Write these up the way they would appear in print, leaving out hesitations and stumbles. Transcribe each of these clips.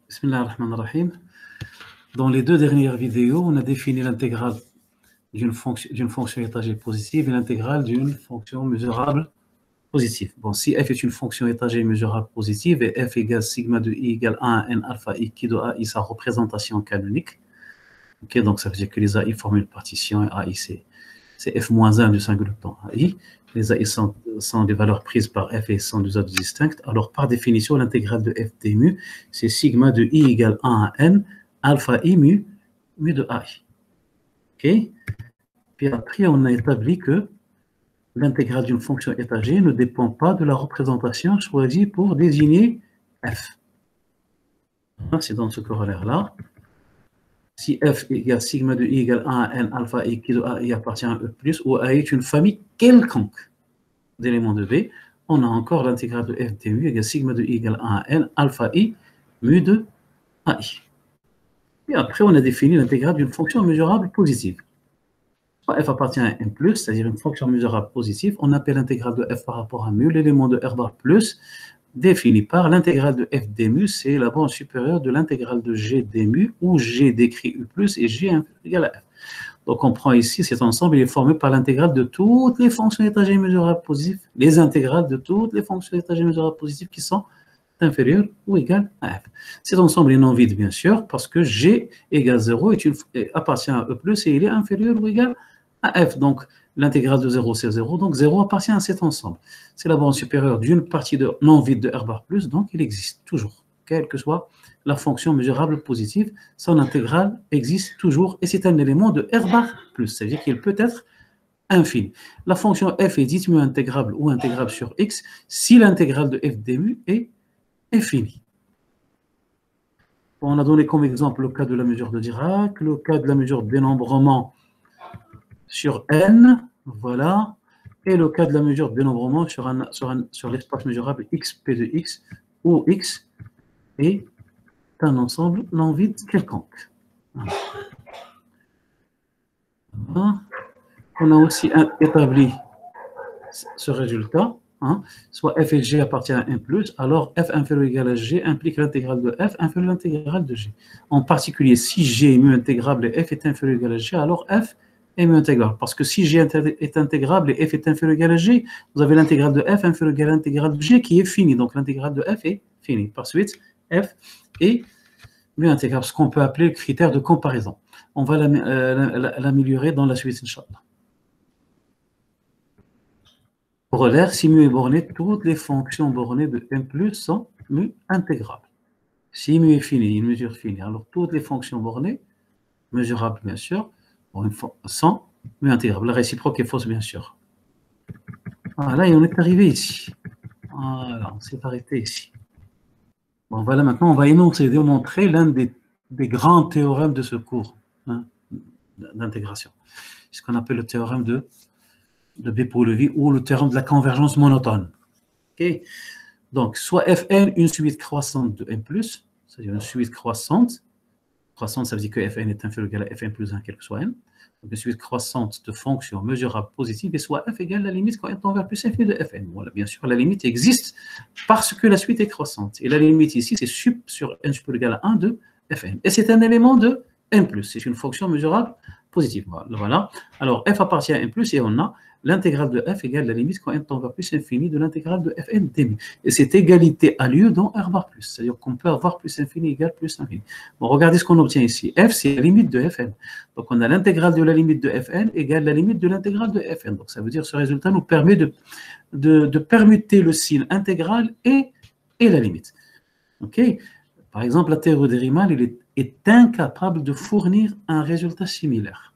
Bismillah ar-Rahman ar-Rahim. Dans les deux dernières vidéos, on a défini l'intégrale d'une fonction étagée positive et l'intégrale d'une fonction mesurable positive. Bon, si f est une fonction étagée mesurable positive et f égale sigma de i égale 1 à n alpha i qui de ai sa représentation canonique, okay, donc ça veut dire que les ai forment une partition et ai c'est f-1 du singulier temps ai. Les ai sont des valeurs prises par f et sont des autres distinctes. Alors, par définition, l'intégrale de f d mu, c'est sigma de i égale 1 à n, alpha i mu de ai. OK? Puis après, on a établi que l'intégrale d'une fonction étagée ne dépend pas de la représentation choisie pour désigner f. C'est dans ce corollaire-là. Si f égale sigma de i égale 1 à n alpha i qui de ai appartient à e+, ou a est une famille quelconque d'éléments de B, on a encore l'intégrale de f d mu égale sigma de i égale 1 à n alpha i mu de ai. Et après, on a défini l'intégrale d'une fonction mesurable positive. Soit f appartient à n+, c'est-à-dire une fonction mesurable positive, on appelle l'intégrale de f par rapport à mu l'élément de r bar plus, défini par l'intégrale de f d mu, c'est la borne supérieure de l'intégrale de g d mu, où g décrit u+, et g égale à f. Donc on prend ici cet ensemble, il est formé par l'intégrale de toutes les fonctions étagées mesurables positives, les intégrales de toutes les fonctions étagées mesurables positives qui sont inférieures ou égales à f. Cet ensemble est non vide, bien sûr, parce que g égale 0 appartient à e+, et il est inférieur ou égal à f. Donc l'intégrale de 0, c'est 0, donc 0 appartient à cet ensemble. C'est la borne supérieure d'une partie non vide de r bar plus, donc il existe toujours, quelle que soit la fonction mesurable positive, son intégrale existe toujours, et c'est un élément de r bar plus, c'est-à-dire qu'il peut être infini. La fonction f est dite mu intégrable ou intégrable sur x si l'intégrale de f d mu est infinie. On a donné comme exemple le cas de la mesure de Dirac, le cas de la mesure de dénombrement sur n, voilà, et le cas de la mesure de dénombrement sur l'espace mesurable xp de x, où x est un ensemble non vide quelconque. Voilà. On a aussi établi ce résultat, soit f et g appartient à 1+, alors f inférieur ou égal à g implique l'intégrale de f inférieure à l'intégrale de g. En particulier, si g est mu intégrable et f est inférieur ou égal à g, alors f est mu intégrable. Parce que si g est intégrable et f est inférieur ou égal à g, vous avez l'intégrale de f inférieure ou égal à l'intégrale de g qui est finie. Donc l'intégrale de f est finie. Par suite, f est mu intégrable, ce qu'on peut appeler le critère de comparaison. On va l'améliorer dans la suite, Inch'Allah. Corollaire, si mu est borné, toutes les fonctions bornées de m+ sont mu intégrables. Si mu est fini, une mesure finie, alors toutes les fonctions bornées, mesurables bien sûr, sont mu intégrables. La réciproque est fausse bien sûr. Voilà, et on est arrivé ici. Voilà, on s'est arrêté ici. Bon, voilà, maintenant on va énoncer, démontrer l'un des grands théorèmes de ce cours d'intégration. Ce qu'on appelle le théorème de Beppe-Lévy ou le théorème de la convergence monotone. Okay. Donc, soit Fn, une suite croissante de n+, c'est-à-dire une suite croissante. Croissante, ça veut dire que Fn est inférieur ou égal à Fn plus 1, quel que soit n. Donc, une suite croissante de fonctions mesurables positives, et soit f égale la limite quand n tend vers plus infini de Fn. Voilà, bien sûr, la limite existe parce que la suite est croissante. Et la limite ici, c'est sup sur n supérieur ou égal à 1 de Fn. Et c'est un élément de n+. C'est une fonction mesurable positive. Voilà. Alors, f appartient à n+, et on a l'intégrale de f égale la limite quand n tend vers plus infini de l'intégrale de Fn d mu. Et cette égalité a lieu dans r bar plus, c'est-à-dire qu'on peut avoir plus infini égale plus infini. Bon, regardez ce qu'on obtient ici. F, c'est la limite de Fn. Donc, on a l'intégrale de la limite de Fn égale la limite de l'intégrale de Fn. Donc, ça veut dire que ce résultat nous permet de permuter le signe intégral et la limite. OK? Par exemple, la théorie de Riemann est incapable de fournir un résultat similaire.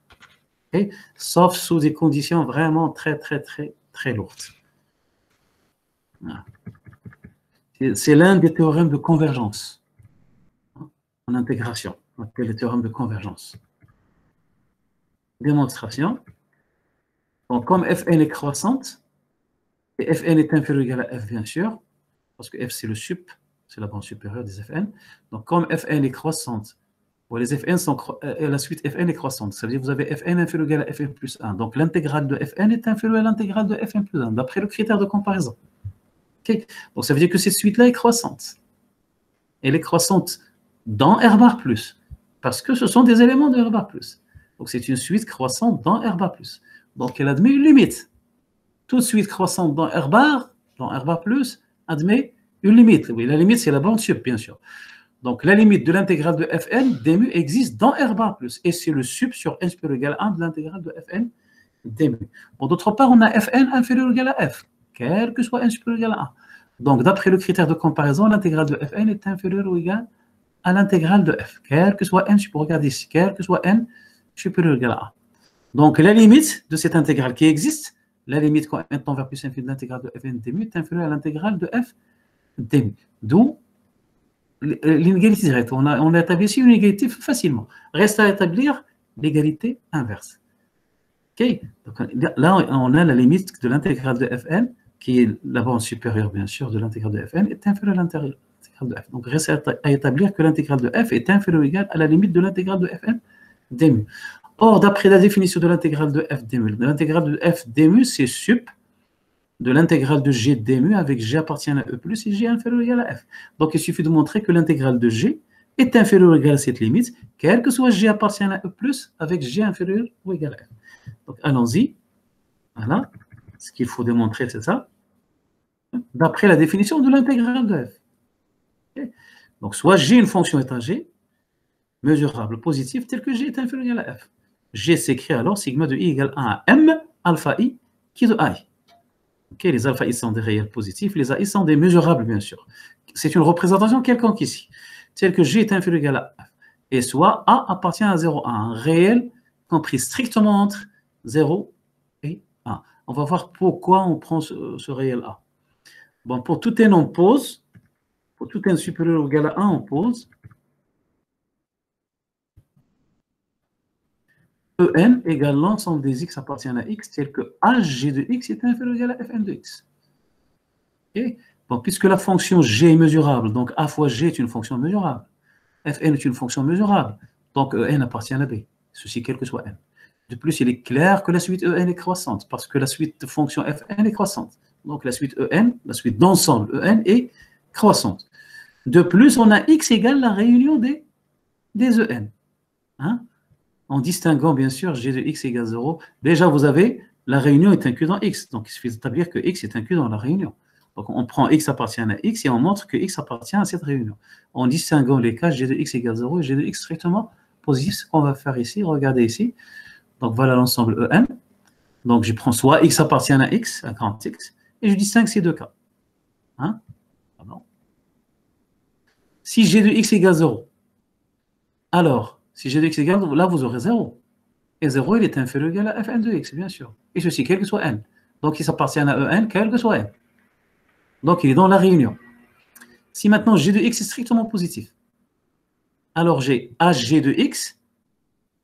Okay? Sauf sous des conditions vraiment très lourdes. Voilà. C'est l'un des théorèmes de convergence en intégration. On appelle le théorème de convergence. Démonstration. Donc, comme Fn est croissante, et Fn est inférieur ou égal à f, bien sûr, parce que f c'est le sup, c'est la borne supérieure des Fn. Donc, comme Fn est croissante, les Fn sont, la suite Fn est croissante. Ça veut dire que vous avez Fn inférieur ou égal à Fn plus 1. Donc l'intégrale de Fn est inférieure à l'intégrale de Fn plus 1, d'après le critère de comparaison. Okay. Donc ça veut dire que cette suite-là est croissante. Elle est croissante dans R bar plus, parce que ce sont des éléments de R bar plus. Donc, c'est une suite croissante dans R bar plus. Donc, elle admet une limite. Toute suite croissante dans R bar plus, admet une limite. Oui, la limite, c'est la bande sup, bien sûr. Donc, la limite de l'intégrale de Fn dmu existe dans R bar plus, et c'est le sup sur n supérieur ou égal à 1 de l'intégrale de Fn dmu. Bon, d'autre part, on a Fn inférieur ou égal à f, quel que soit n supérieur ou égal à 1. Donc, d'après le critère de comparaison, l'intégrale de Fn est inférieure ou égale à l'intégrale de f, quel que soit n, regardez ici, quel que soit n supérieur ou égal à 1. Donc, la limite de cette intégrale qui existe, la limite quand n tend vers plus infini de l'intégrale de Fn dmu est inférieure à l'intégrale de f dmu. D'où l'inégalité directe. On a établi ici une égalité facilement. Reste à établir l'égalité inverse. Ok. Donc, là, on a la limite de l'intégrale de Fn, qui est la bande supérieure, bien sûr, de l'intégrale de Fn, est inférieure à l'intégrale de f. Donc, reste à établir que l'intégrale de f est inférieure ou égale à la limite de l'intégrale de Fn dmu. Or, d'après la définition de l'intégrale de f dmu, l'intégrale de f dmu, c'est sup de l'intégrale de g dmu avec g appartient à e plus et g inférieur ou égal à f. Donc, il suffit de montrer que l'intégrale de g est inférieure ou égale à cette limite, quel que soit g appartient à e plus avec g inférieur ou égal à f. Donc, allons-y. Voilà. Ce qu'il faut démontrer, c'est ça. D'après la définition de l'intégrale de f. Okay. Donc, soit g, une fonction étagée, mesurable, positive, telle que g est inférieur ou égal à f. G s'écrit alors sigma de i égale 1 à m alpha i qui est de i. Okay, les alpha i sont des réels positifs, les ai sont des mesurables, bien sûr. C'est une représentation quelconque ici, telle que g est inférieur ou égal à f. Et soit a appartient à 0, à un réel compris strictement entre 0 et 1. On va voir pourquoi on prend ce réel a. Bon, pour tout n, on pose. Pour tout n supérieur ou égal à 1, on pose En égale l'ensemble des x appartiennent à x, tel que hg de x est inférieur ou égal à fn de x. Okay. Bon, puisque la fonction g est mesurable, donc a fois g est une fonction mesurable, fn est une fonction mesurable, donc En appartient à b, ceci quel que soit n. De plus, il est clair que la suite En est croissante, parce que la suite de fonction Fn est croissante. Donc la suite En, la suite d'ensemble En est croissante. De plus, on a x égale la réunion des En. Hein? En distinguant bien sûr g de x égale 0, déjà vous avez la réunion est inclue dans x. Donc il suffit d'établir que x est inclus dans la réunion. Donc on prend x appartient à x et on montre que x appartient à cette réunion. En distinguant les cas g de x égale 0 et g de x strictement positif, ce qu'on va faire ici, regardez ici. Donc voilà l'ensemble En. Donc je prends soit x appartient à x, à grand x, et je distingue ces deux cas. Hein? Pardon. Si g de x égale 0, alors, si g de x égale 0, là vous aurez 0. Et 0, il est inférieur ou égal à fn de x, bien sûr. Et ceci, quel que soit n. Donc il s'appartient à En, quel que soit n. Donc il est dans la réunion. Si maintenant g de x est strictement positif, alors j'ai hg de x,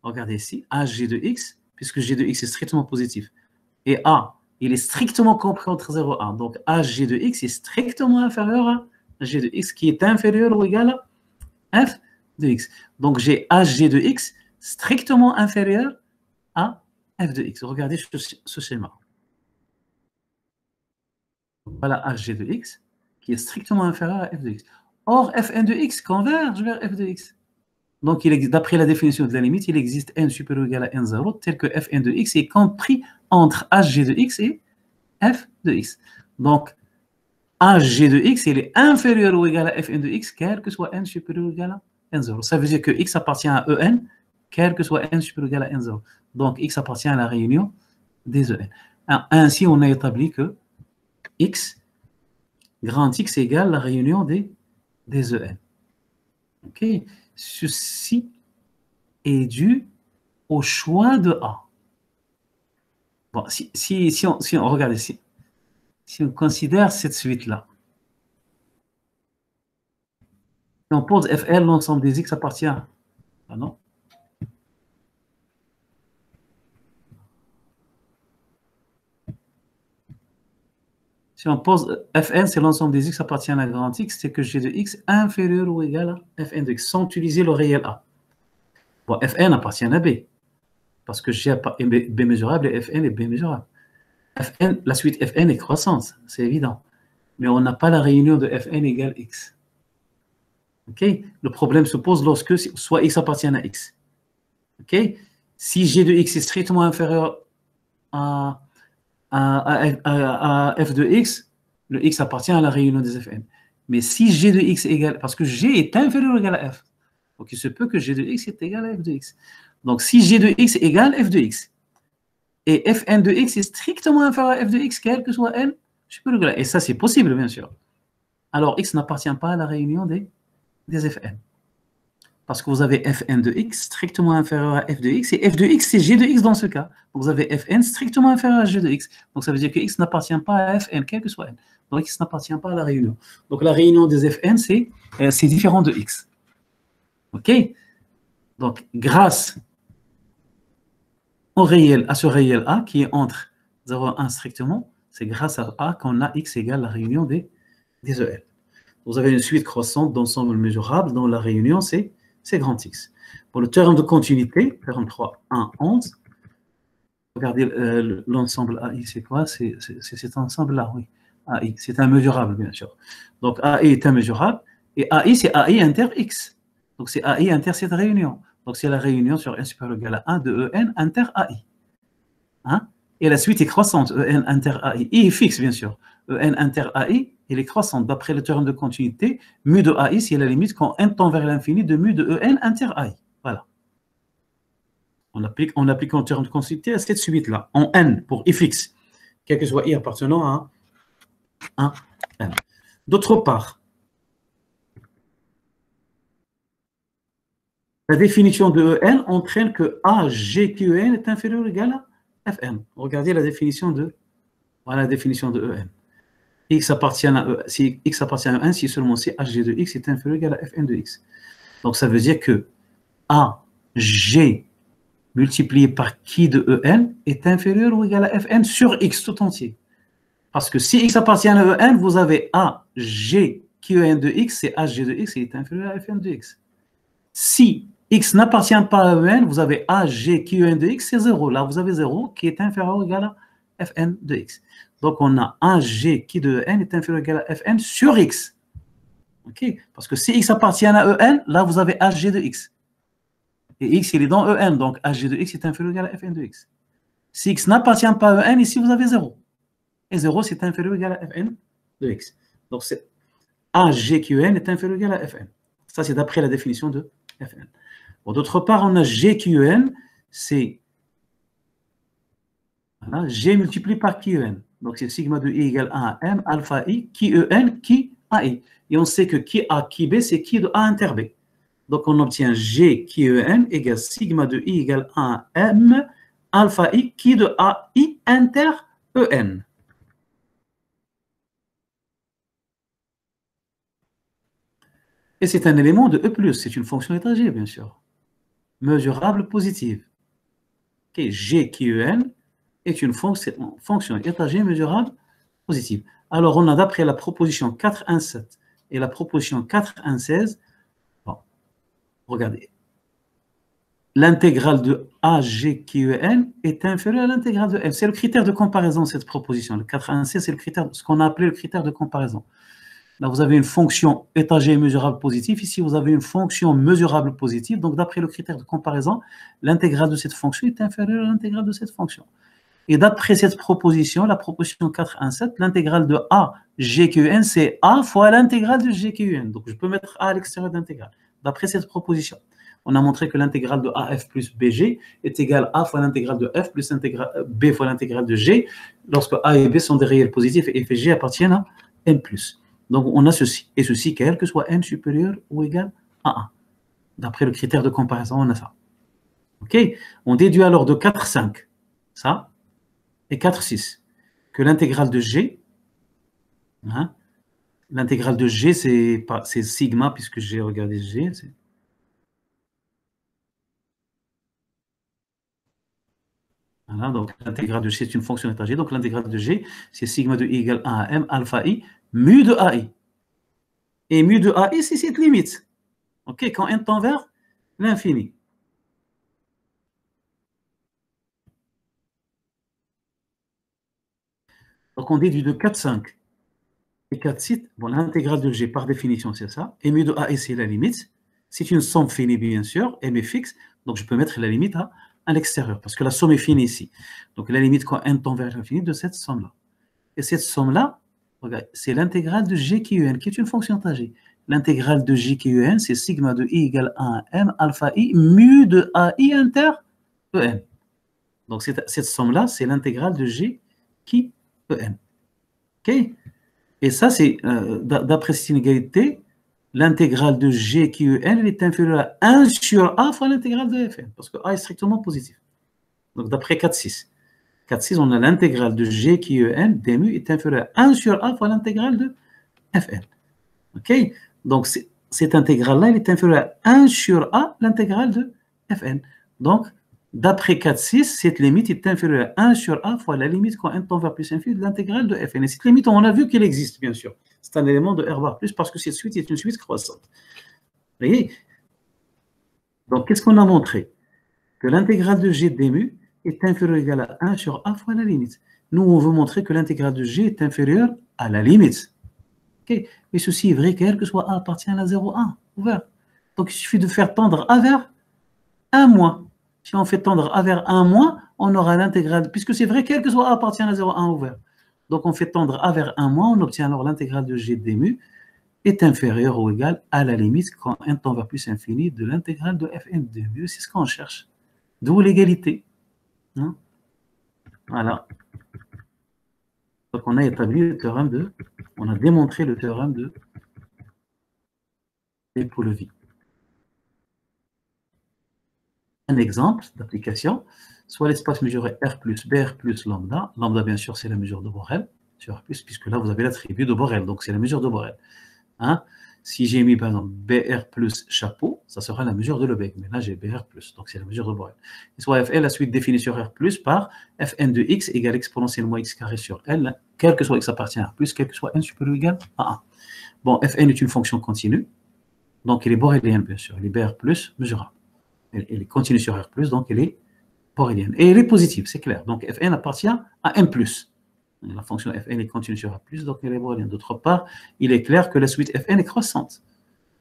regardez ici, hg de x, puisque g de x est strictement positif, et a, il est strictement compris entre 0 et 1. Donc hg de x est strictement inférieur à g de x, qui est inférieur ou égal à f de x. Donc j'ai hg de x strictement inférieur à f de x. Regardez ce schéma. Voilà hg de x, qui est strictement inférieur à f de x. Or, fn de x converge vers f de x. Donc, d'après la définition de la limite, il existe n supérieur ou égal à n0, tel que fn de x est compris entre hg de x et f de x. Donc, hg de x, il est inférieur ou égal à fn de x, quel que soit n supérieur ou égal à n0. Ça veut dire que x appartient à En, quel que soit n supérieur ou égal à n0. Donc, x appartient à la réunion des En. Ainsi, on a établi que x, grand x égale la réunion des En. OK. Ceci est dû au choix de A. Bon, si on regarde ici, si on considère cette suite-là, si on pose Fl, l'ensemble des x appartient à... Ah non? Si on pose Fn, c'est l'ensemble des x appartient à grand x, c'est que g de x inférieur ou égal à Fn de x, sans utiliser le réel A. Bon, Fn appartient à B, parce que g est B mesurable et Fn est B mesurable. Fn, la suite Fn est croissante, c'est évident. Mais on n'a pas la réunion de Fn égale x. Okay. Le problème se pose lorsque soit x appartient à x. Okay. Si g de x est strictement inférieur à f de x, le x appartient à la réunion des fn. Mais si g de x est égal, parce que g est inférieur ou égal à f, donc il se peut que g de x est égal à f de x. Donc si g de x égale f de x, et fn de x est strictement inférieur à f de x, quel que soit n, je peux le regarder. Et ça, c'est possible, bien sûr. Alors x n'appartient pas à la réunion des fn. Parce que vous avez fn de x strictement inférieur à f de x, et f de x, c'est g de x dans ce cas. Donc vous avez fn strictement inférieur à g de x. Donc ça veut dire que x n'appartient pas à fn, quel que soit n. Donc x n'appartient pas à la réunion. Donc la réunion des fn, c'est différent de x. OK? Donc grâce au réel, à ce réel A, qui est entre 0 et 1 strictement, c'est grâce à A qu'on a x égale la réunion des EL. Vous avez une suite croissante d'ensembles mesurables dont la réunion, c'est grand X. Pour le terme de continuité, terme 3, 1, 11, regardez l'ensemble AI, c'est quoi? C'est cet ensemble-là, oui. AI, c'est un mesurable, bien sûr. Donc AI est un mesurable, et AI, c'est AI inter X. Donc c'est AI inter cette réunion. Donc c'est la réunion sur n supérieur ou égal à 1 de En inter AI. Hein? Et la suite est croissante, En inter AI. I est fixe, bien sûr. En inter AI, il est croissante. D'après le théorème de continuité, mu de AI, c'est la limite quand n tend vers l'infini de mu de En inter AI. Voilà. On applique le théorème de continuité à cette suite-là, en n, pour i fixe, quel que soit i appartenant à un n. D'autre part, la définition de En entraîne que AGQN est inférieur ou égal à Fn. Regardez la définition de, voilà la définition de En. X appartient à si x appartient à 1, si seulement si hg de x est inférieur ou égal à fn de x. Donc ça veut dire que AG multiplié par qui de En est inférieur ou égal à Fn sur X tout entier. Parce que si X appartient à En, vous avez AG qui En de X, c'est HG de X et est inférieur à Fn de X. Si X n'appartient pas à En, vous avez AG qui En de X, c'est 0. Là, vous avez 0 qui est inférieur ou égal à Fn de X. Donc, on a AG qui de En est inférieur ou égal à Fn sur X. OK? Parce que si X appartient à En, là, vous avez HG de X. Et x, il est dans En, donc hg de x est inférieur ou égal à fn de x. Si x n'appartient pas à En, ici, vous avez 0. Et 0, c'est inférieur ou égal à fn de x. Donc, c'est AGQN est inférieur ou égal à fn. Ça, c'est d'après la définition de fn. Bon, d'autre part, on a GQN, c'est voilà, G multiplié par QN. Donc, c'est sigma de I égale 1 à M, alpha I, qui EN, qui AI. Et on sait que qui A, qui B, c'est qui de A inter B. Donc, on obtient G qui EN égale sigma de I égale 1 à M, alpha I, qui de AI inter EN. Et c'est un élément de E+, c'est une fonction étagée, bien sûr. Mesurable positive. Okay. G qui EN est une fonction étagée mesurable positive. Alors, on a d'après la proposition 4.1.7 et la proposition 4.1.16, bon, regardez, l'intégrale de AGQN est inférieure à l'intégrale de F. C'est le critère de comparaison, cette proposition. Le 4.1.16, c'est le critère, ce qu'on a appelé le critère de comparaison. Là, vous avez une fonction étagée mesurable positive. Ici, vous avez une fonction mesurable positive. Donc, d'après le critère de comparaison, l'intégrale de cette fonction est inférieure à l'intégrale de cette fonction. Et d'après cette proposition, la proposition 4.1.7, l'intégrale de A GQN, c'est A fois l'intégrale de GQN. Donc, je peux mettre A à l'extérieur de l'intégrale. D'après cette proposition, on a montré que l'intégrale de AF plus BG est égale à A fois l'intégrale de F plus B fois l'intégrale de G, lorsque A et B sont des réels positifs et F et G appartiennent à N+. Donc, on a ceci. Et ceci, quel que soit N supérieur ou égal à 1. D'après le critère de comparaison, on a ça. OK? On déduit alors de 4,5, ça, et 4,6, que l'intégrale de G, hein, l'intégrale de G, c'est sigma, puisque j'ai regardé G. Voilà, donc l'intégrale de G, c'est une fonction étagée. Donc l'intégrale de G, c'est sigma de I égale 1 à M, alpha I, mu de AI. Et mu de AI, c'est cette limite. OK, quand n tend vers l'infini. Donc on déduit de 4,5 Et 4 sites, bon, l'intégrale de G, par définition, c'est ça. Et mu de A, c'est la limite. C'est une somme finie, bien sûr. M est fixe. Donc, je peux mettre la limite à l'extérieur, parce que la somme est finie ici. Donc, la limite, quand n tend vers l'infini, de cette somme-là. Et cette somme-là, c'est l'intégrale de G qui est une fonction tangée. L'intégrale de J qui est c'est sigma de I égale 1 à M alpha I mu de AI inter EN. Donc, cette somme-là, c'est l'intégrale de G qui EN. OK? Et ça, c'est, d'après cette inégalité, l'intégrale de G qui est N, elle est inférieure à 1 sur A fois l'intégrale de Fn, parce que A est strictement positif. Donc, d'après 4,6. 4,6, on a l'intégrale de G qui est N, dmu, est inférieure à 1 sur A fois l'intégrale de Fn. OK? Donc, cette intégrale-là, elle est inférieure à 1 sur A, l'intégrale de Fn. Donc, d'après 4,6, cette limite est inférieure à 1 sur A fois la limite quand n tend vers plus infini de l'intégrale de Fn. Et cette limite, on a vu qu'elle existe, bien sûr. C'est un élément de R bar plus parce que cette suite est une suite croissante. Vous voyez? Donc, qu'est-ce qu'on a montré? Que l'intégrale de G dmu est inférieure ou égale à 1 sur A fois la limite. Nous, on veut montrer que l'intégrale de G est inférieure à la limite. Okay. Mais ceci est vrai quel que soit A appartient à 0, 1, ouvert. Donc, il suffit de faire tendre A vers 1 moins. Si on fait tendre A vers 1 moins, on aura l'intégrale, puisque c'est vrai quel que soit A appartient à 0, 1 ouvert. Donc, on fait tendre A vers 1 moins, on obtient alors l'intégrale de G dmu est inférieure ou égale à la limite quand n tend vers plus infini de l'intégrale de Fn dmu. C'est ce qu'on cherche. D'où l'égalité. Hein? Voilà. Donc, on a établi le théorème de... On a démontré le théorème de Levi. Un exemple d'application, soit l'espace mesuré R plus BR plus lambda. Lambda, bien sûr, c'est la mesure de Borel sur R plus, puisque là, vous avez l'attribut de Borel, donc c'est la mesure de Borel. Hein? Si j'ai mis, par exemple, BR plus chapeau, ça sera la mesure de Lebesgue. Mais là, j'ai BR plus, donc c'est la mesure de Borel. Et soit Fl, la suite définie sur R plus par Fn de x égale exponentiellement x carré sur L, quel que soit x appartient à R plus, quel que soit n supérieur ou égal à 1. Bon, Fn est une fonction continue, donc elle est borélienne, bien sûr. Elle est BR plus mesurable. Elle est continue sur R plus, donc elle est borélienne. Et elle est positive, c'est clair. Donc Fn appartient à M plus. La fonction Fn est continue sur R plus, donc elle est borélienne. D'autre part, il est clair que la suite Fn est croissante.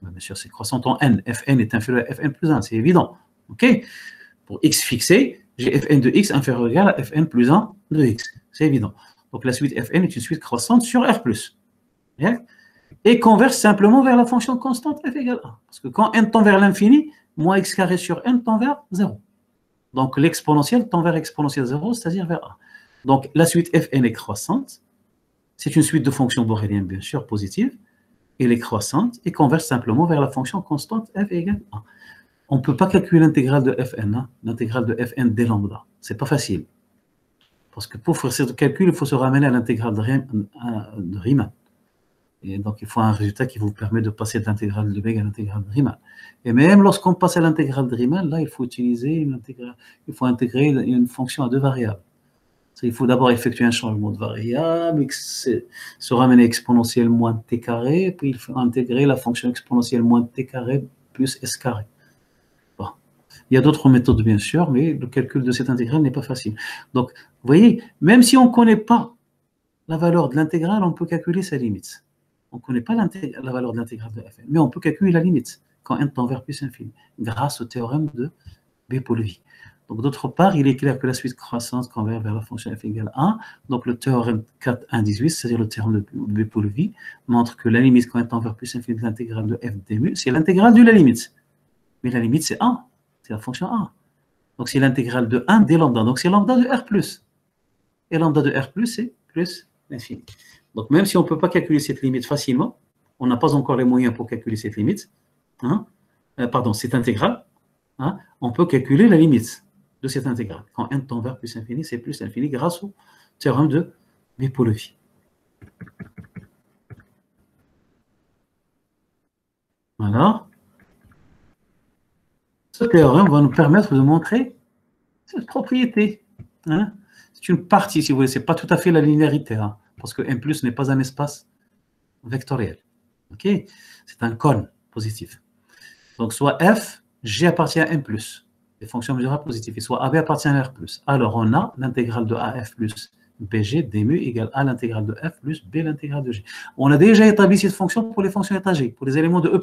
Bien sûr, c'est croissante en n. Fn est inférieur à Fn plus 1, c'est évident. OK? Pour x fixé, j'ai Fn de x inférieur ou égal à Fn plus 1 de x. C'est évident. Donc la suite Fn est une suite croissante sur R plus. Et converge simplement vers la fonction constante f égale 1. Parce que quand n tend vers l'infini, moins x carré sur n tend vers 0. Donc l'exponentielle tend vers exponentielle 0, c'est-à-dire vers 1. Donc la suite Fn est croissante. C'est une suite de fonctions boréliennes, bien sûr, positives. Elle est croissante et converge simplement vers la fonction constante f égale 1. On ne peut pas calculer l'intégrale de Fn, hein, l'intégrale de Fn dès lambda. C'est pas facile. Parce que pour faire ce calcul, il faut se ramener à l'intégrale de Riemann. Et donc, il faut un résultat qui vous permet de passer de l'intégrale de Lebesgue à l'intégrale de Riemann. Et même lorsqu'on passe à l'intégrale de Riemann, là, il faut utiliser une intégrale, il faut intégrer une fonction à deux variables. Il faut d'abord effectuer un changement de variable, se ramener exponentielle moins t carré, puis il faut intégrer la fonction exponentielle moins t carré plus s carré. Bon. Il y a d'autres méthodes, bien sûr, mais le calcul de cette intégrale n'est pas facile. Donc, vous voyez, même si on ne connaît pas la valeur de l'intégrale, on peut calculer sa limite. On ne connaît pas la valeur de l'intégrale de Fn, mais on peut calculer la limite quand n tend vers plus infini, grâce au théorème de Beppe-Lévy. Donc, d'autre part, il est clair que la suite croissante converge vers la fonction f égale 1. Donc, le théorème 4.1.18, c'est-à-dire le théorème de Beppe-Lévy, montre que la limite quand n tend vers plus infini de l'intégrale de f dmu, c'est l'intégrale de la limite. Mais la limite, c'est 1. C'est la fonction 1. Donc, c'est l'intégrale de 1 dès lambda. Donc, c'est lambda de R+. Et lambda de R+, c'est plus l'infini. Donc, même si on ne peut pas calculer cette limite facilement, on n'a pas encore les moyens pour calculer cette limite, hein, cette intégrale, hein, on peut calculer la limite de cette intégrale. Quand n tend vers plus infini, c'est plus infini grâce au théorème de Beppe-Lévy. Voilà. Ce théorème va nous permettre de montrer cette propriété. Hein. C'est une partie, si vous voulez, ce n'est pas tout à fait la linéarité, hein, parce que n plus n'est pas un espace vectoriel. Okay. C'est un cône positif. Donc, soit f, g appartient à n plus, les fonctions mesurables positives, et soit ab appartient à r plus. Alors, on a l'intégrale de af plus BG dmu égale A l'intégrale de f plus B l'intégrale de G. On a déjà établi cette fonction pour les fonctions étagées, pour les éléments de E+,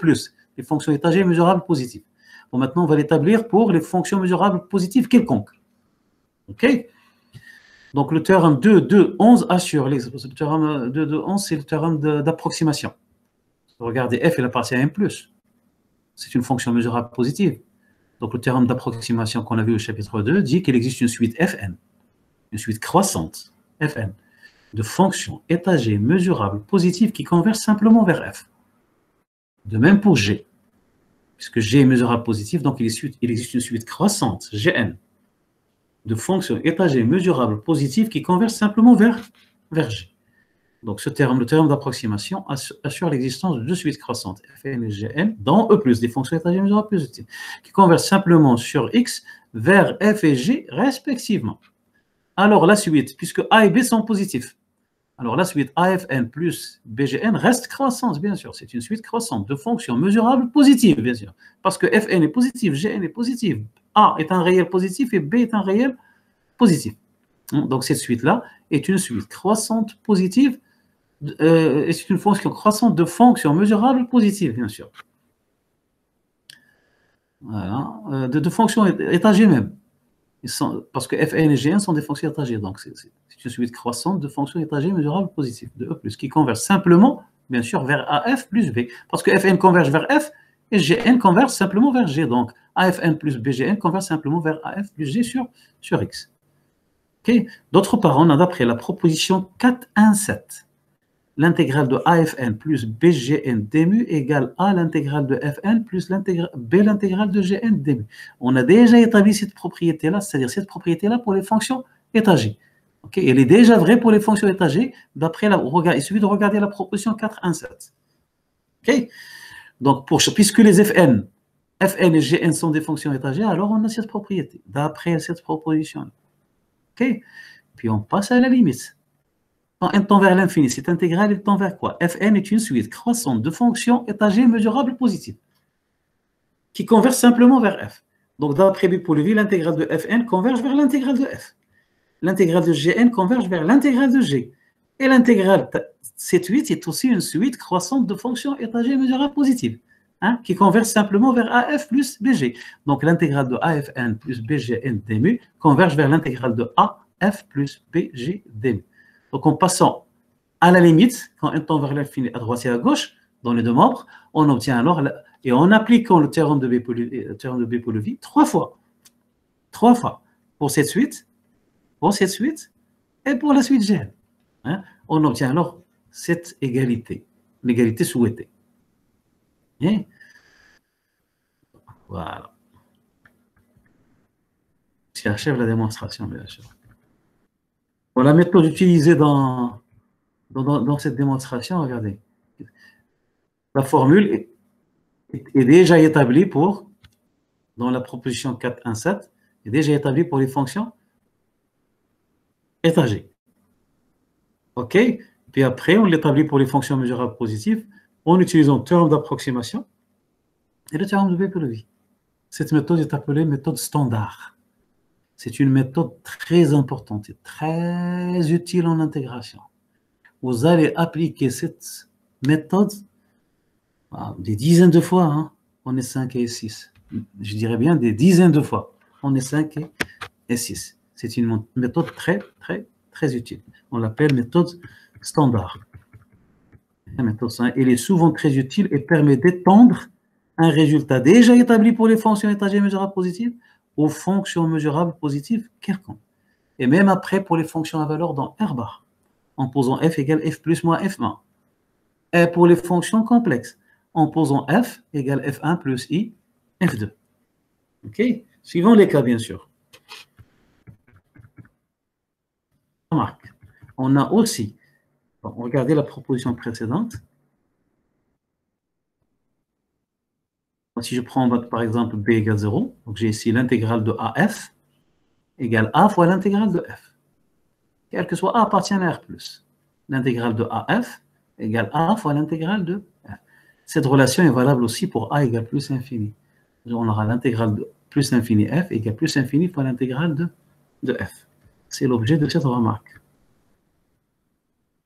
les fonctions étagées mesurables positives. Bon, maintenant, on va l'établir pour les fonctions mesurables positives quelconques. OK? Donc, le théorème 2, 2, 11 assure. Le théorème 2, 2, 11, c'est le théorème d'approximation. Regardez, f, il appartient à M+. C'est une fonction mesurable positive. Donc, le théorème d'approximation qu'on a vu au chapitre 2 dit qu'il existe une suite Fn, une suite croissante, Fn, de fonctions étagées mesurables positives qui convergent simplement vers f. De même pour G. Puisque G est mesurable positif, donc il existe une suite croissante, Gn, de fonctions étagées mesurables positives qui convergent simplement vers G. Donc le théorème d'approximation assure l'existence de deux suites croissantes, Fn et Gn, dans E+, des fonctions étagées mesurables positives, qui convergent simplement sur X vers f et G respectivement. Alors la suite, puisque A et B sont positifs, alors la suite AFN plus BGN reste croissante, bien sûr. C'est une suite croissante de fonctions mesurables positives, bien sûr. Parce que Fn est positif, Gn est positif, A est un réel positif et B est un réel positif. Donc cette suite-là est une suite croissante positive, et c'est une fonction croissante de fonctions mesurables positives, bien sûr. Voilà, de fonctions étagées même. Parce que Fn et Gn sont des fonctions étagées, donc c'est une suite croissante de fonctions étagées mesurables positives, de E+, qui convergent simplement, bien sûr, vers AF plus B. Parce que Fn converge vers F et Gn converge simplement vers G. Donc AFN plus BGN converge simplement vers AF plus G sur X. Okay. D'autre part, on a d'après la proposition 4.1.7, l'intégrale de AFN plus BGN dmu égale A l'intégrale de Fn plus B l'intégrale de Gn dmu. On a déjà établi cette propriété-là, c'est-à-dire cette propriété-là pour les fonctions étagées. Okay. Elle est déjà vraie pour les fonctions étagées, il suffit de regarder la proposition 4.1.7. Okay. Donc, puisque les Fn et Gn sont des fonctions étagées, alors on a cette propriété, d'après cette proposition. Okay. Puis on passe à la limite. Quand n tend vers l'infini, cette intégrale elle tend vers quoi? Fn est une suite croissante de fonctions étagées mesurables positives qui convergent simplement vers f. Donc, d'après Bipoulevi, l'intégrale de Fn converge vers l'intégrale de f. L'intégrale de Gn converge vers l'intégrale de G. Et l'intégrale, cette suite est aussi une suite croissante de fonctions étagées mesurables positives, qui convergent simplement vers AF plus BG. Donc, l'intégrale de AFN plus BGN dmu converge vers l'intégrale de AF plus BG dmu. Donc, en passant à la limite, quand n tend vers l'infini à droite et à gauche, dans les deux membres, on obtient alors, et en appliquant le théorème de Bipoulevi, trois fois, pour cette suite, et pour la suite Gn. On obtient alors cette égalité, l'égalité souhaitée. Et voilà. Ça achève la démonstration, bien sûr. Bon, la méthode utilisée dans cette démonstration, regardez. La formule est déjà établie dans la proposition 4.1.7, est déjà établie pour les fonctions étagées. OK? Puis après, on l'établit pour les fonctions mesurables positives en utilisant le théorème d'approximation et le théorème de Bipoulevi. Cette méthode est appelée méthode standard. C'est une méthode très importante et très utile en intégration. Vous allez appliquer cette méthode des dizaines de fois, on est 5 et 6. Je dirais bien des dizaines de fois. On est 5 et 6. C'est une méthode très, très, très utile. On l'appelle méthode standard. Elle est souvent très utile et permet d'étendre un résultat déjà établi pour les fonctions étagées mesurables positives aux fonctions mesurables positives quelconques. Et même après pour les fonctions à valeur dans R bar, en posant f égale f plus moins f1. Et pour les fonctions complexes, en posant f égale f1 plus i, f2. OK? Suivant les cas, bien sûr. Remarque. On a aussi, regardez la proposition précédente. Si je prends par exemple b égale 0, donc j'ai ici l'intégrale de AF égale A fois l'intégrale de F. Quel que soit A appartient à R+. L'intégrale de AF égale A fois l'intégrale de F. Cette relation est valable aussi pour A égale plus infini. On aura l'intégrale de plus infini F égale plus infini fois l'intégrale de F. C'est l'objet de cette remarque.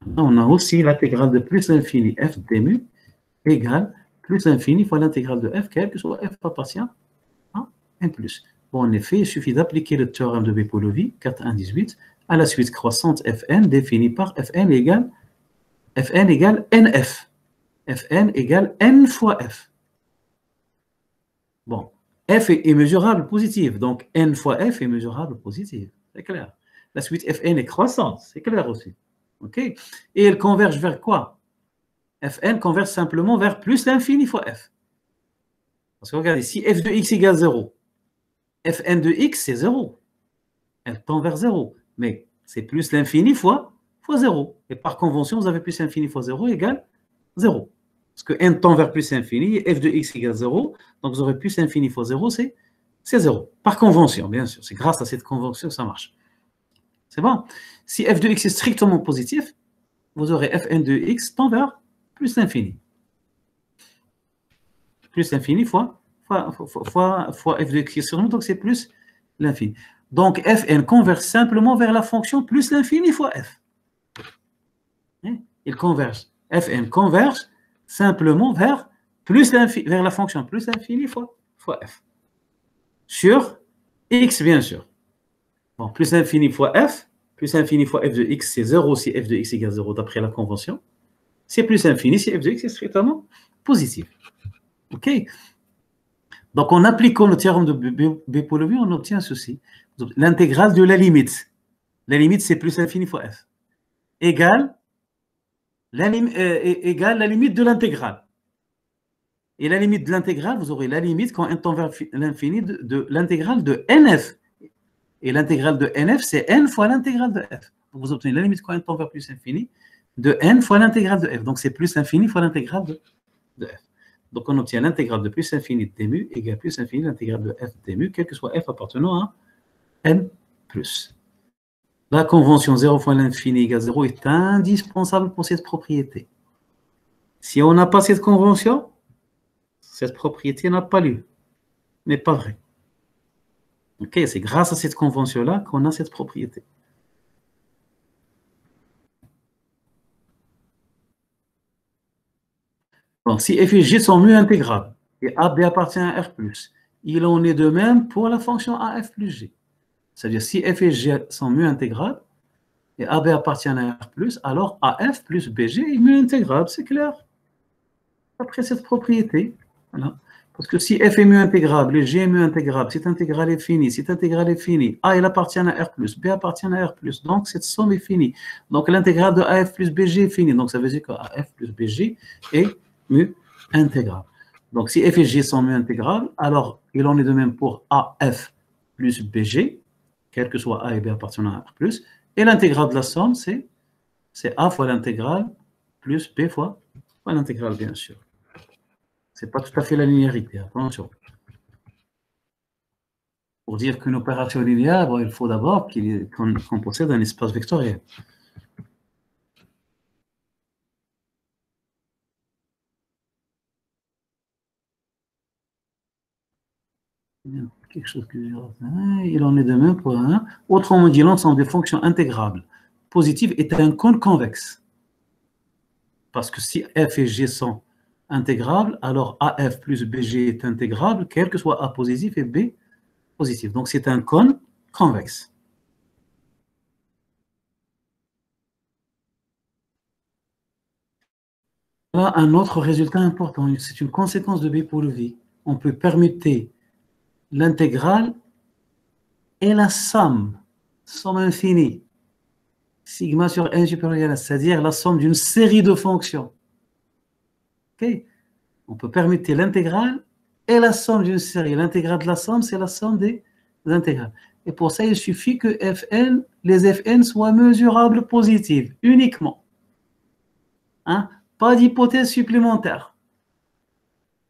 On a aussi l'intégrale de plus l'infini f d mu égale plus l'infini fois l'intégrale de f, quel que soit f appartient à n plus. Bon, en effet, il suffit d'appliquer le théorème de Beppolo-Lévy, 4.1.18, à la suite croissante fn définie par fn égale nf. Fn égale n fois f. Bon, f est mesurable positive, donc n fois f est mesurable positive, c'est clair. La suite fn est croissante, c'est clair aussi. Ok. Et elle converge vers quoi? Fn converge simplement vers plus l'infini fois f. Parce que regardez, si f de x égale 0, fn de x c'est 0. Elle tend vers 0. Mais c'est plus l'infini fois 0. Et par convention, vous avez plus l'infini fois 0 égale 0. Parce que n tend vers plus l'infini, f de x égale 0. Donc vous aurez plus l'infini fois 0, c'est 0. Par convention, bien sûr. C'est grâce à cette convention que ça marche. C'est bon. Si f de x est strictement positif, vous aurez fn de x tend vers plus l'infini. Plus l'infini fois f de x sur nous, donc c'est plus l'infini. Donc fn converge simplement vers la fonction plus l'infini fois f. Il converge. Fn converge simplement vers la fonction plus l'infini fois f. Sur x, bien sûr. Bon, plus l'infini fois f, plus l'infini fois f de x, c'est 0 si f de x égale 0 d'après la convention. C'est plus infini si f de x est strictement positif. OK? Donc, en appliquant le théorème de Beppolo-Lévy, on obtient ceci. L'intégrale de la limite. La limite, c'est plus l'infini fois f. Égale la limite de l'intégrale. Et la limite de l'intégrale, vous aurez la limite quand n tend vers l'infini de l'intégrale de nf. Et l'intégrale de nf, c'est n fois l'intégrale de f. Donc, vous obtenez la limite quand n tend vers plus infini de n fois l'intégrale de f. Donc, c'est plus infini fois l'intégrale de f. Donc, on obtient l'intégrale de plus infini de d mu égale plus infini de l'intégrale de f d mu, quel que soit f appartenant à n plus. La convention 0 fois l'infini égale 0 est indispensable pour cette propriété. Si on n'a pas cette convention, cette propriété n'a pas lieu. N'est pas vrai. Ok, c'est grâce à cette convention-là qu'on a cette propriété. Donc, si f et g sont mu intégrables et AB appartient à R+, il en est de même pour la fonction AF plus G. C'est-à-dire, si f et g sont mu intégrables et AB appartient à R+, alors AF plus BG est mu intégrable, c'est clair. Après cette propriété, voilà. Parce que si f est mu intégrable et g est mu intégrable, cette intégrale est finie, cette intégrale est finie, A il appartient à R+, B appartient à R+, donc cette somme est finie. Donc l'intégrale de AF plus BG est finie. Donc ça veut dire que AF plus BG est mu intégrable. Donc si f et g sont mu intégrables, alors il en est de même pour AF plus BG, quel que soit A et B appartenant à R+, et l'intégrale de la somme, c'est A fois l'intégrale plus B fois l'intégrale, bien sûr. Ce n'est pas tout à fait la linéarité, attention. Pour dire qu'une opération linéaire, bon, il faut d'abord qu'on possède un espace vectoriel. Quelque chose que il en est de même pour un. Autrement dit, l'ensemble des fonctions intégrables positives est un cône convexe. Parce que si f et g sont intégrables, alors AF plus BG est intégrable, quel que soit A positif et B positif. Donc c'est un cône convexe. Là, un autre résultat important, c'est une conséquence de Beppolo-Lévy. On peut permuter l'intégrale et la somme infinie, sigma sur n supérieur à, c'est-à-dire la somme d'une série de fonctions. Okay. On peut permuter l'intégrale et la somme d'une série. L'intégrale de la somme, c'est la somme des intégrales. Et pour ça, il suffit que Fn, les Fn soient mesurables positives, uniquement. Hein? Pas d'hypothèse supplémentaire.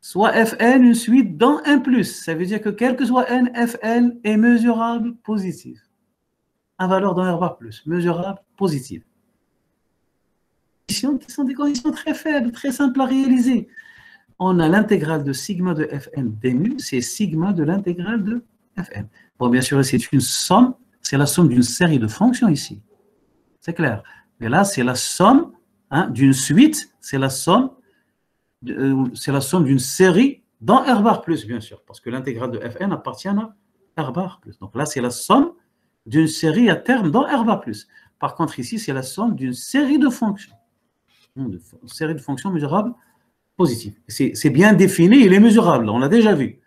Soit Fn une suite dans n plus. Ça veut dire que quel que soit n, Fn est mesurable positif. À valeur dans R bar plus, mesurable positive. Qui sont des conditions très faibles, très simples à réaliser. On a l'intégrale de sigma de Fn d mu, c'est sigma de l'intégrale de Fn. Bon, bien sûr, c'est une somme, c'est la somme d'une série de fonctions ici. C'est clair. Mais là, c'est la somme d'une suite, c'est la somme d'une série dans R bar plus, bien sûr, parce que l'intégrale de Fn appartient à R bar plus. Donc là, c'est la somme d'une série à terme dans R bar plus. Par contre, ici, c'est la somme d'une série de fonctions. Une série de fonctions mesurables positives. C'est bien défini, il est mesurable, on l'a déjà vu.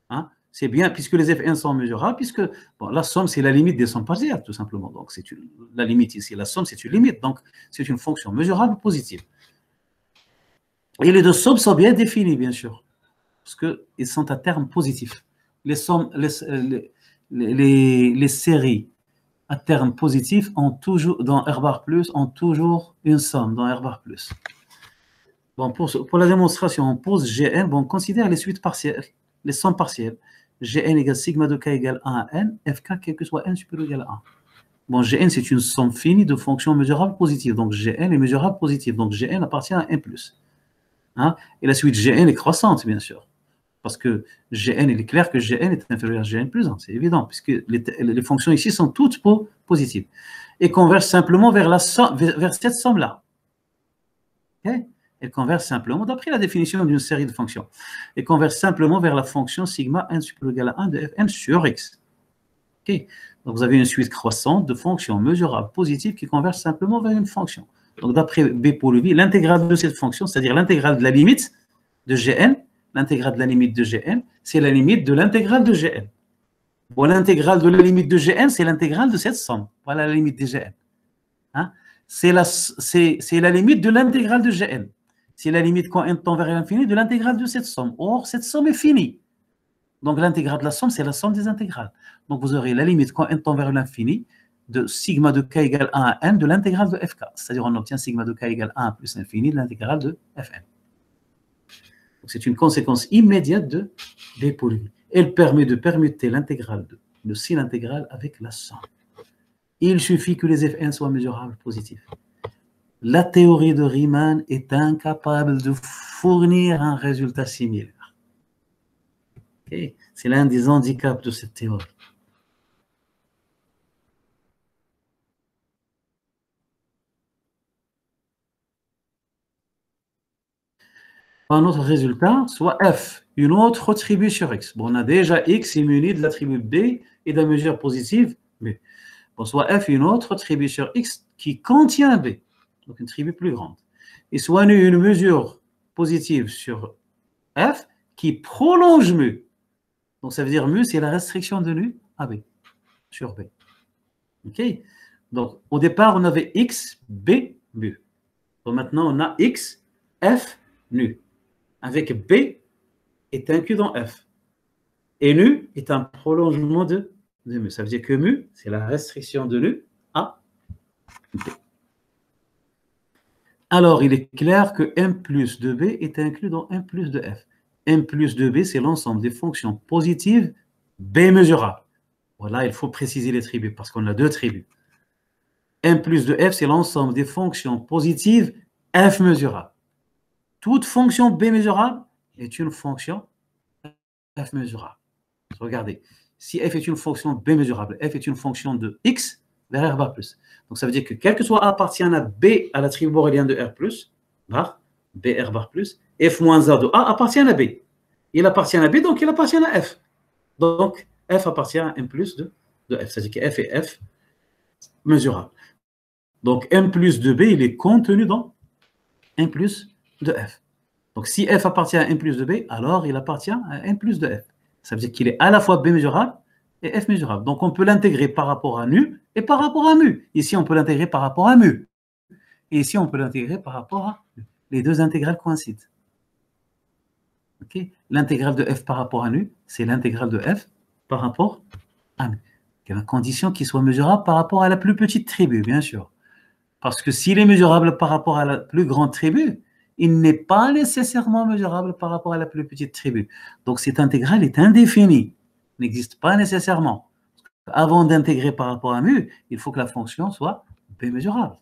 Hein? C'est bien, puisque les Fn sont mesurables, puisque bon, la somme, c'est la limite des sommes partielles, tout simplement. Donc, la limite ici, la somme, c'est une limite. Donc, c'est une fonction mesurable positive. Et les deux sommes sont bien définies, bien sûr, parce qu'ils sont à terme positif. Les séries à terme positif ont toujours, dans R bar plus, ont toujours une somme dans R bar plus. Bon, pour la démonstration, on pose Gn, bon, on considère les suites partielles, les sommes partielles. Gn égale sigma de k égale 1 à n, fk, quel que soit n supérieur ou égal à 1. Bon, Gn, c'est une somme finie de fonctions mesurables positives. Donc, Gn est mesurable positive. Donc, Gn appartient à n+. Hein? Et la suite Gn est croissante, bien sûr. Parce que Gn, il est clair que Gn est inférieur à Gn plus 1. C'est évident, puisque les fonctions ici sont toutes positives. Et convergent simplement vers cette somme-là. Okay? Elle converge simplement, d'après la définition d'une série de fonctions, elle converge simplement vers la fonction sigma n supérieur ou égal à 1 de Fn sur x. Okay. Donc vous avez une suite croissante de fonctions mesurables positives qui convergent simplement vers une fonction. Donc d'après B pour V, l'intégrale de cette fonction, c'est-à-dire l'intégrale de la limite de Gn, l'intégrale de la limite de Gn, c'est la limite de l'intégrale de Gn. Bon, l'intégrale de la limite de Gn, c'est l'intégrale de cette somme. Voilà la limite de Gn. Hein? C'est la limite de l'intégrale de Gn. C'est la limite quand n tend vers l'infini de l'intégrale de cette somme. Or, cette somme est finie. Donc, l'intégrale de la somme, c'est la somme des intégrales. Donc, vous aurez la limite quand n tend vers l'infini de sigma de k égale 1 à n de l'intégrale de fk. C'est-à-dire, on obtient sigma de k égale 1 plus l'infini de l'intégrale de fn. C'est une conséquence immédiate de B pour V. Elle permet de permuter l'intégrale de sin intégrale avec la somme. Il suffit que les Fn soient mesurables positifs. La théorie de Riemann est incapable de fournir un résultat similaire. Okay? C'est l'un des handicaps de cette théorie. Un autre résultat, soit f, une autre attribut sur x. Bon, on a déjà x est muni de l'attribut b et de la mesure positive b. Bon, soit f, une autre attribut sur x qui contient b. Donc une tribu plus grande. Et soit une mesure positive sur f qui prolonge mu. Donc ça veut dire mu, c'est la restriction de nu à b, sur b. OK? Donc au départ, on avait x, b, mu. Donc maintenant, on a x, f, nu. Avec b est inclus dans f. Et nu est un prolongement de mu. Ça veut dire que mu, c'est la restriction de nu à b. Alors, il est clair que m plus de b est inclus dans m plus de f. m plus de b, c'est l'ensemble des fonctions positives b mesurables. Voilà, il faut préciser les tribus, parce qu'on a deux tribus. m plus de f, c'est l'ensemble des fonctions positives f mesurables. Toute fonction b mesurable est une fonction f mesurable. Regardez, si f est une fonction b mesurable, f est une fonction de x vers r bar plus. Donc, ça veut dire que quel que soit a appartient à b à l'attribut borélien de r plus, bar, b r bar plus, f moins a de a appartient à b. Il appartient à b, donc il appartient à f. Donc, f appartient à m plus de f. C'est-à-dire que f est f mesurable. Donc, m plus de b, il est contenu dans m plus de f. Donc, si f appartient à m plus de b, alors il appartient à m plus de f. Ça veut dire qu'il est à la fois b mesurable et f mesurable. Donc, on peut l'intégrer par rapport à nu et par rapport à mu. Ici, on peut l'intégrer par rapport à mu. Et ici, on peut l'intégrer par rapport à nu. Les deux intégrales coïncident. Okay? L'intégrale de f par rapport à nu, c'est l'intégrale de f par rapport à mu. Il y a la condition qu'il soit mesurable par rapport à la plus petite tribu, bien sûr. Parce que s'il est mesurable par rapport à la plus grande tribu, il n'est pas nécessairement mesurable par rapport à la plus petite tribu. Donc, cette intégrale est indéfinie, n'existe pas nécessairement. Avant d'intégrer par rapport à mu, il faut que la fonction soit b mesurable.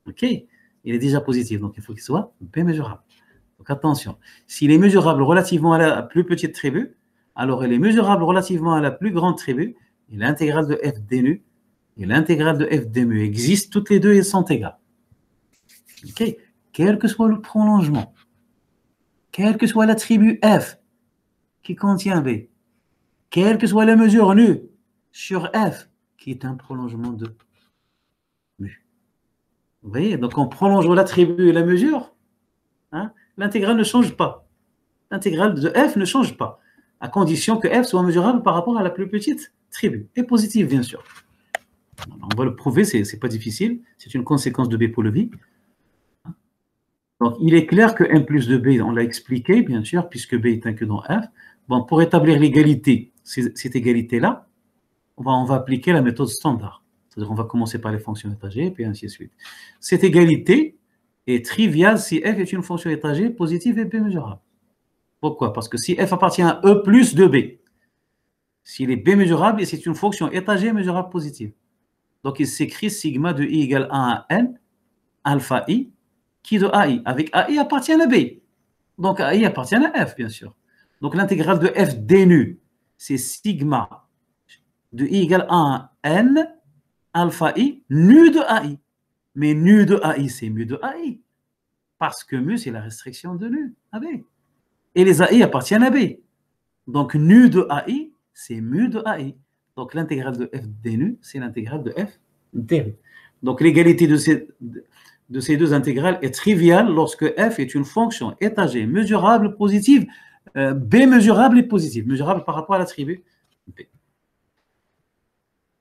OK? Il est déjà positif, donc il faut qu'il soit b mesurable. Donc, attention. S'il est mesurable relativement à la plus petite tribu, alors il est mesurable relativement à la plus grande tribu, et l'intégrale de f d nu et l'intégrale de f d mu existent, toutes les deux, elles sont égales. Okay. Quel que soit le prolongement, quel que soit l'attribut f qui contient b, quelle que soit la mesure nu sur f qui est un prolongement de mu. Vous voyez, donc on prolonge l'attribut et la mesure, hein, l'intégrale ne change pas. L'intégrale de f ne change pas, à condition que f soit mesurable par rapport à la plus petite tribu, et positive bien sûr. On va le prouver, c'est pas difficile, c'est une conséquence de b pour le v. Donc il est clair que m plus de b, on l'a expliqué bien sûr, puisque b est inclus dans f. Bon, pour établir l'égalité, cette égalité-là, on va appliquer la méthode standard. C'est-à-dire qu'on va commencer par les fonctions étagées, puis ainsi de suite. Cette égalité est triviale si f est une fonction étagée positive et b mesurable. Pourquoi? Parce que si f appartient à e plus de b, s'il est b mesurable, et c'est une fonction étagée mesurable positive. Donc il s'écrit sigma de i égale 1 à n, alpha i, qui de ai, avec ai appartient à b. Donc ai appartient à f, bien sûr. Donc l'intégrale de f d nu, c'est sigma de i égale 1 à n, alpha i, nu de ai. Mais nu de ai, c'est mu de ai. Parce que mu, c'est la restriction de nu, à b. Et les ai appartiennent à b. Donc nu de ai, c'est mu de ai. Donc l'intégrale de f d nu, c'est l'intégrale de f d nu. Donc l'égalité de ces deux intégrales est triviale lorsque f est une fonction étagée, mesurable, positive, b mesurable et positive, mesurable par rapport à l'attribut b.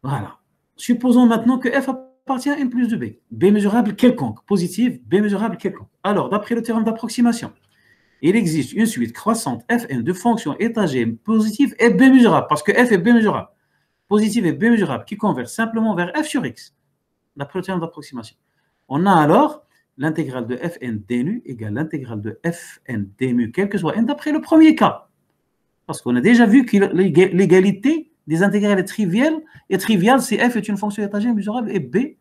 Voilà. Supposons maintenant que f appartient à n plus de b. B mesurable quelconque, positive, b mesurable quelconque. Alors, d'après le théorème d'approximation, il existe une suite croissante Fn de fonctions étagées positives et b mesurables, parce que f est b mesurable, positive et b mesurable, qui convergent simplement vers f sur x, d'après le théorème d'approximation. On a alors l'intégrale de Fn d nu égale l'intégrale de Fn d mu, quel que soit n, d'après le premier cas. Parce qu'on a déjà vu que l'égalité des intégrales est triviale si f est une fonction étagée mesurable et b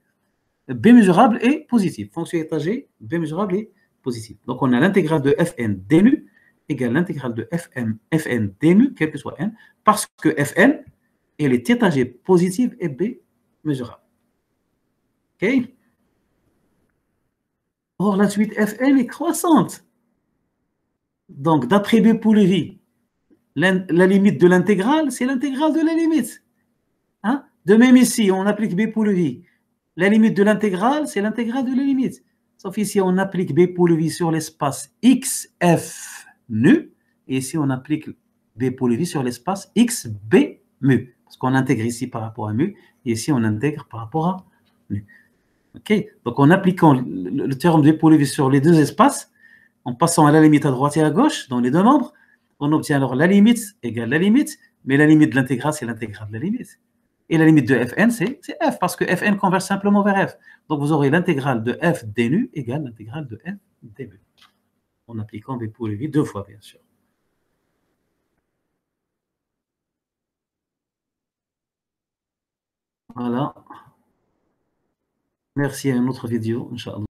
mesurable et positive. Fonction étagée, b mesurable et positive. Donc on a l'intégrale de Fn d nu égale l'intégrale de Fn d mu, quel que soit n, parce que Fn, elle est étagée positive et b mesurable. OK? Or, la suite Fn est croissante. Donc, d'après B pour Lévy, la limite de l'intégrale, c'est l'intégrale de la limite. Hein? De même ici, on applique B pour Lévy. La limite de l'intégrale, c'est l'intégrale de la limite. Sauf ici, on applique B pour Lévy sur l'espace xf nu. Et ici, on applique B pour Lévy sur l'espace xb mu. Parce qu'on intègre ici par rapport à mu. Et ici, on intègre par rapport à mu. OK? Donc, en appliquant le théorème de B pour Lévy sur les deux espaces, en passant à la limite à droite et à gauche, dans les deux nombres, on obtient alors la limite égale la limite, mais la limite de l'intégrale, c'est l'intégrale de la limite. Et la limite de Fn, c'est f, parce que Fn converge simplement vers f. Donc vous aurez l'intégrale de f d nu égale l'intégrale de f d mu. En appliquant B pour Lévy deux fois, bien sûr. Voilà. Merci à une autre vidéo, Inch'Allah.